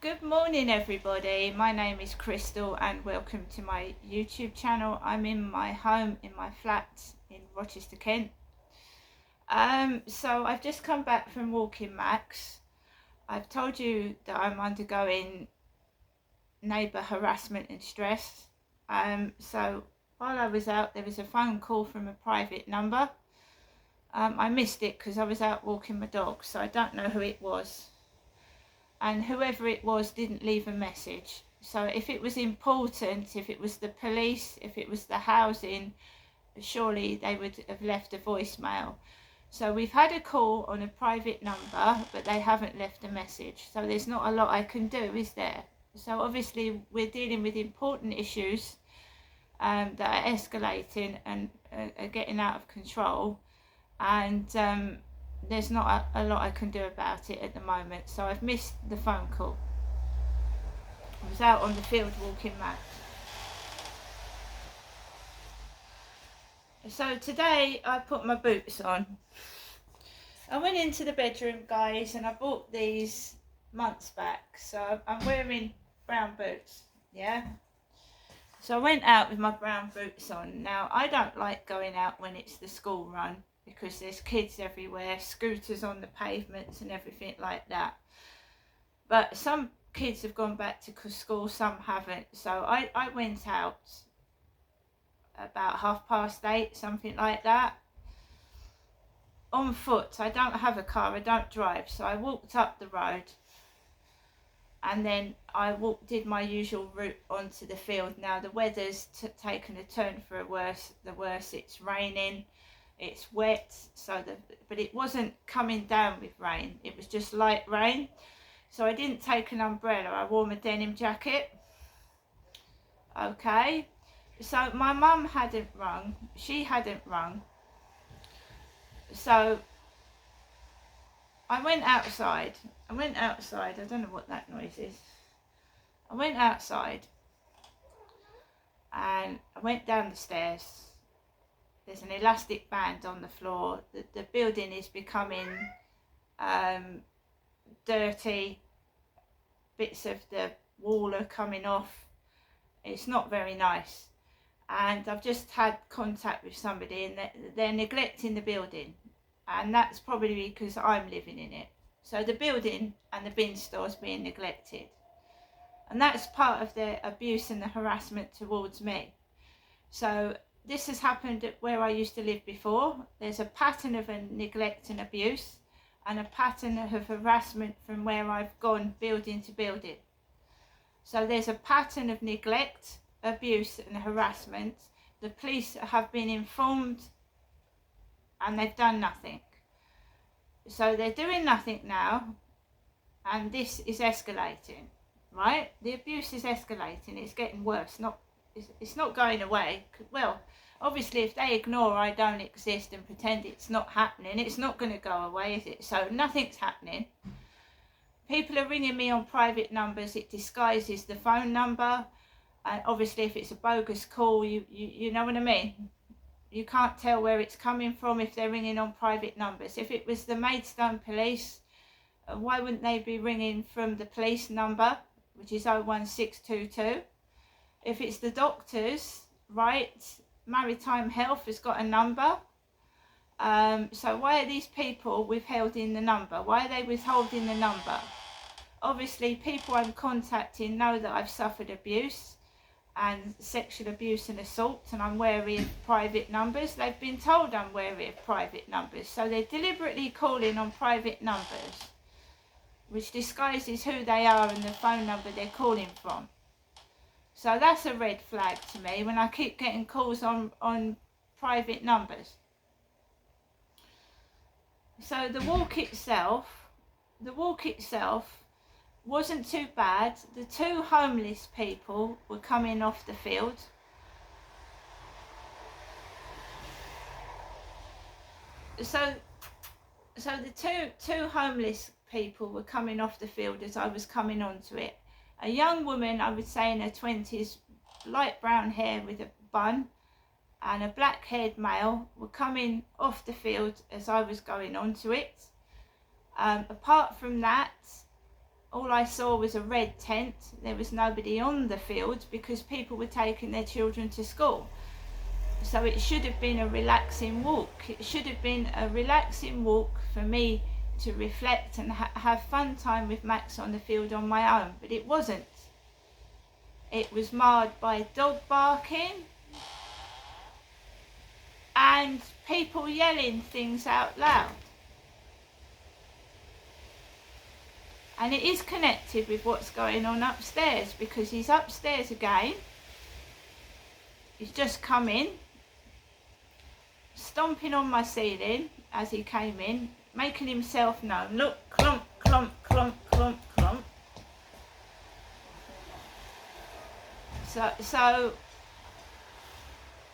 Good morning, everybody. My name is Crystal, and welcome to my YouTube channel. I'm in my home, in my flat in Rochester, Kent. So I've just come back from walking Max. I've told you that I'm undergoing neighbour harassment and stress. So while I was out, there was a phone call from a private number. I missed it because I was out walking my dog, so I don't know who it was. And whoever it was didn't leave a message. So if it was important, if it was the police, if it was the housing, surely they would have left a voicemail. So we've had a call on a private number, but they haven't left a message. So there's not a lot I can do, is there? So obviously we're dealing with important issues that are escalating and are getting out of control. And there's not a lot I can do about it at the moment, so I've missed the phone call. I was out on the field walking Max. So today I put my boots on. I went into the bedroom, guys, and I bought these months back. So I'm wearing brown boots, yeah? So I went out with my brown boots on. Now, I don't like going out when it's the school run, because there's kids everywhere, scooters on the pavements and everything like that. But some kids have gone back to school, some haven't. So I went out about 8:30, something like that, on foot. I don't have a car, I don't drive. So I walked up the road, and then I did my usual route onto the field. Now the weather's taken a turn for the worse. It's raining. It's wet, but it wasn't coming down with rain. It was just light rain. So I didn't take an umbrella. I wore my denim jacket. Okay. So my mum hadn't rung. She hadn't rung. So I went outside. I don't know what that noise is. I went outside and I went down the stairs. There's an elastic band on the floor. The building is becoming dirty. Bits of the wall are coming off. It's not very nice. And I've just had contact with somebody, and they're neglecting the building. And that's probably because I'm living in it. So the building and the bin store's being neglected. And that's part of the abuse and the harassment towards me. So this has happened at where I used to live before. There's a pattern of neglect and abuse, and a pattern of harassment from where I've gone building to building. So there's a pattern of neglect, abuse and harassment. The police have been informed and they've done nothing. So they're doing nothing now, and this is escalating, right? The abuse is escalating. It's getting worse. It's not going away. Well, obviously if they ignore I don't exist and pretend it's not happening, it's not going to go away, is it? So nothing's happening. People are ringing me on private numbers. It disguises the phone number. And obviously if it's a bogus call, you know what I mean? You can't tell where it's coming from if they're ringing on private numbers. If it was the Maidstone police, why wouldn't they be ringing from the police number, which is 01622? If it's the doctors, right, Maritime Health has got a number. So why are these people withholding the number? Why are they withholding the number? Obviously people I'm contacting know that I've suffered abuse and sexual abuse and assault, and I'm wary of private numbers. They've been told I'm wary of private numbers, so they're deliberately calling on private numbers, which disguises who they are and the phone number they're calling from. So that's a red flag to me when I keep getting calls on private numbers. So the walk itself wasn't too bad. The two homeless people were coming off the field. So the two homeless people were coming off the field as I was coming onto it. A young woman, I would say in her 20s, light brown hair with a bun, and a black-haired male were coming off the field as I was going onto it. Apart from that, all I saw was a red tent. There was nobody on the field because people were taking their children to school. So it should have been a relaxing walk. It should have been a relaxing walk for me to reflect and have fun time with Max on the field on my own, but it wasn't. It was marred by dog barking and people yelling things out loud. And it is connected with what's going on upstairs, because he's upstairs again. He's just come in, stomping on my ceiling as he came in, making himself known. Look, clump, clump, clump, clump, clump. So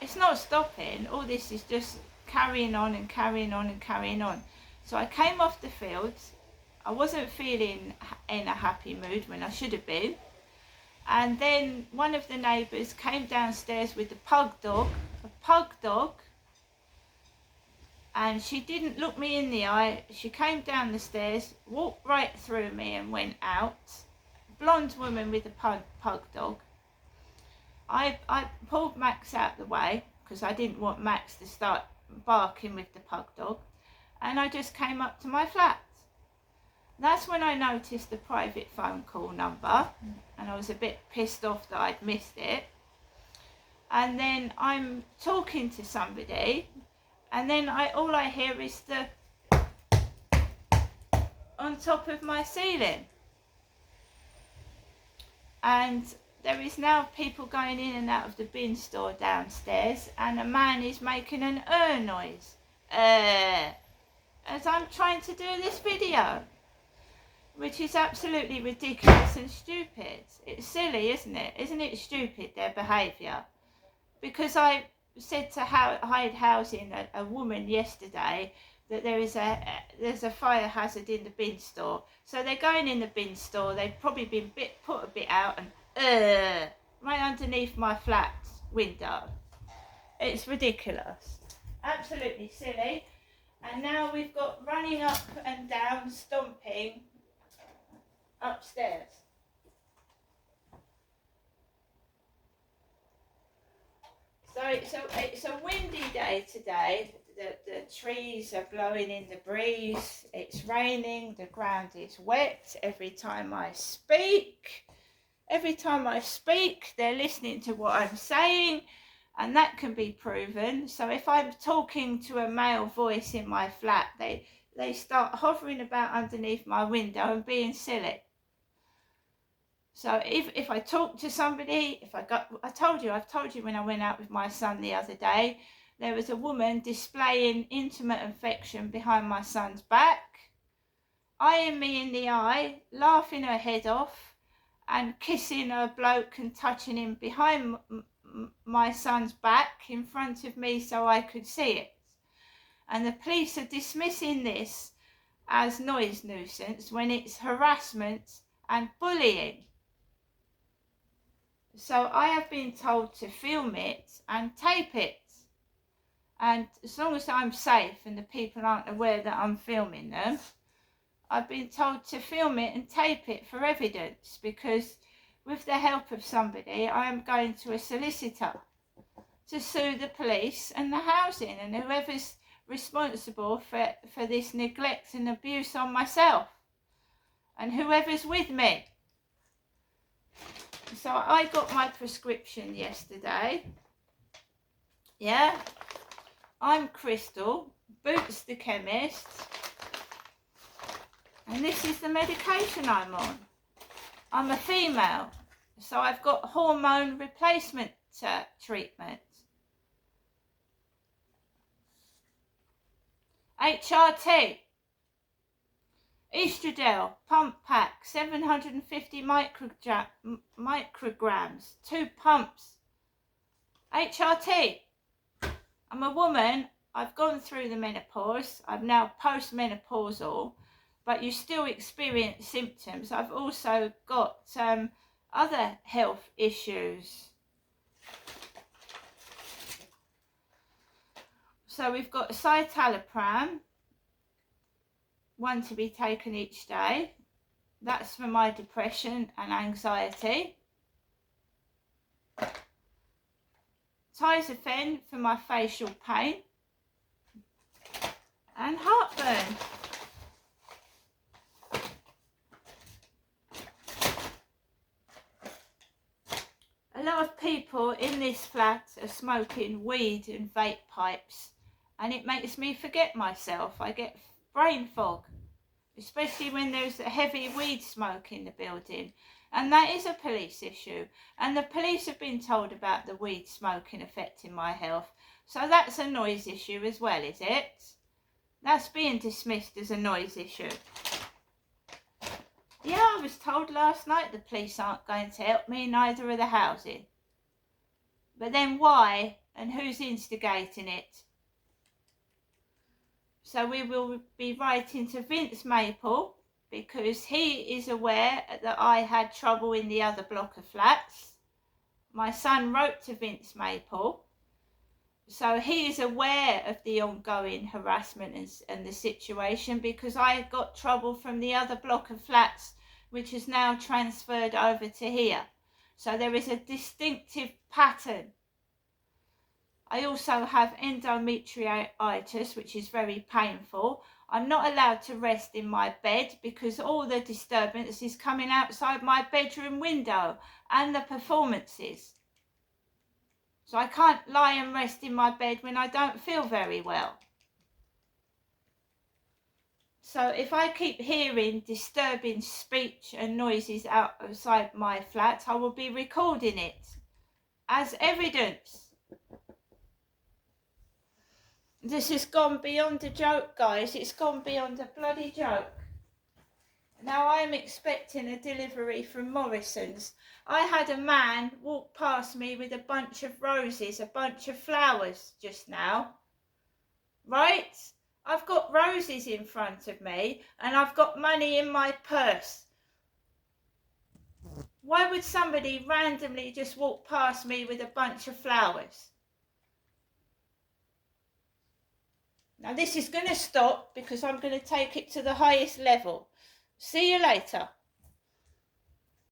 it's not stopping. All this is just carrying on and carrying on and carrying on. So I came off the field. I wasn't feeling in a happy mood when I should have been. And then one of the neighbours came downstairs with a pug dog, and she didn't look me in the eye. She came down the stairs, walked right through me and went out. Blonde woman with a pug dog. I pulled Max out the way because I didn't want Max to start barking with the pug dog, and I just came up to my flat. That's when I noticed the private phone call number, and I was a bit pissed off that I'd missed it. And then I'm talking to somebody, and then all I hear is the on top of my ceiling. And there is now people going in and out of the bin store downstairs, and a man is making an noise as I'm trying to do this video, which is absolutely ridiculous and stupid. It's silly, isn't it? Isn't it stupid, their behaviour? Because I said to Hyde Housing, a woman yesterday, that there's a fire hazard in the bin store. So they're going in the bin store. They've probably been put a bit out and right underneath my flat window. It's ridiculous, absolutely silly. And now we've got running up and down, stomping upstairs. So it's a windy day today. The trees are blowing in the breeze. It's raining. The ground is wet. Every time I speak, they're listening to what I'm saying, and that can be proven. So if I'm talking to a male voice in my flat, they start hovering about underneath my window and being silly. So if I talk to somebody, I've told you when I went out with my son the other day, there was a woman displaying intimate affection behind my son's back, eyeing me in the eye, laughing her head off, and kissing a bloke and touching him behind my son's back in front of me so I could see it. And the police are dismissing this as noise nuisance when it's harassment and bullying. So I have been told to film it and tape it. And as long as I'm safe and the people aren't aware that I'm filming them, I've been told to film it and tape it for evidence, because with the help of somebody, I am going to a solicitor to sue the police and the housing and whoever's responsible for this neglect and abuse on myself and whoever's with me. So I got my prescription yesterday. Yeah, I'm Crystal, Boots the chemist, and this is the medication I'm on. I'm a female, so I've got hormone replacement treatment. HRT, Estradiol pump pack, 750 micrograms, 2 pumps. HRT. I'm a woman. I've gone through the menopause. I'm now post-menopausal, but you still experience symptoms. I've also got other health issues. So we've got citalopram, 1 to be taken each day. That's for my depression and anxiety. Tizafen for my facial pain and heartburn. A lot of people in this flat are smoking weed and vape pipes, and it makes me forget myself. I get brain fog, especially when there's a heavy weed smoke in the building. And that is a police issue. And the police have been told about the weed smoking affecting my health. So that's a noise issue as well, is it? That's being dismissed as a noise issue. Yeah, I was told last night the police aren't going to help me, neither are the housing. But then why and who's instigating it? So we will be writing to Vince Maple, because he is aware that I had trouble in the other block of flats. My son wrote to Vince Maple, so he is aware of the ongoing harassment and the situation, because I got trouble from the other block of flats, which is now transferred over to here. So there is a distinctive pattern. I also have endometritis, which is very painful. I'm not allowed to rest in my bed because all the disturbance is coming outside my bedroom window and the performances. So I can't lie and rest in my bed when I don't feel very well. So if I keep hearing disturbing speech and noises outside my flat, I will be recording it as evidence. This has gone beyond a joke, guys. It's gone beyond a bloody joke. Now I'm expecting a delivery from Morrison's. I had a man walk past me with a bunch of roses, a bunch of flowers just now. Right? I've got roses in front of me and I've got money in my purse. Why would somebody randomly just walk past me with a bunch of flowers? Now this is going to stop because I'm going to take it to the highest level. See you later.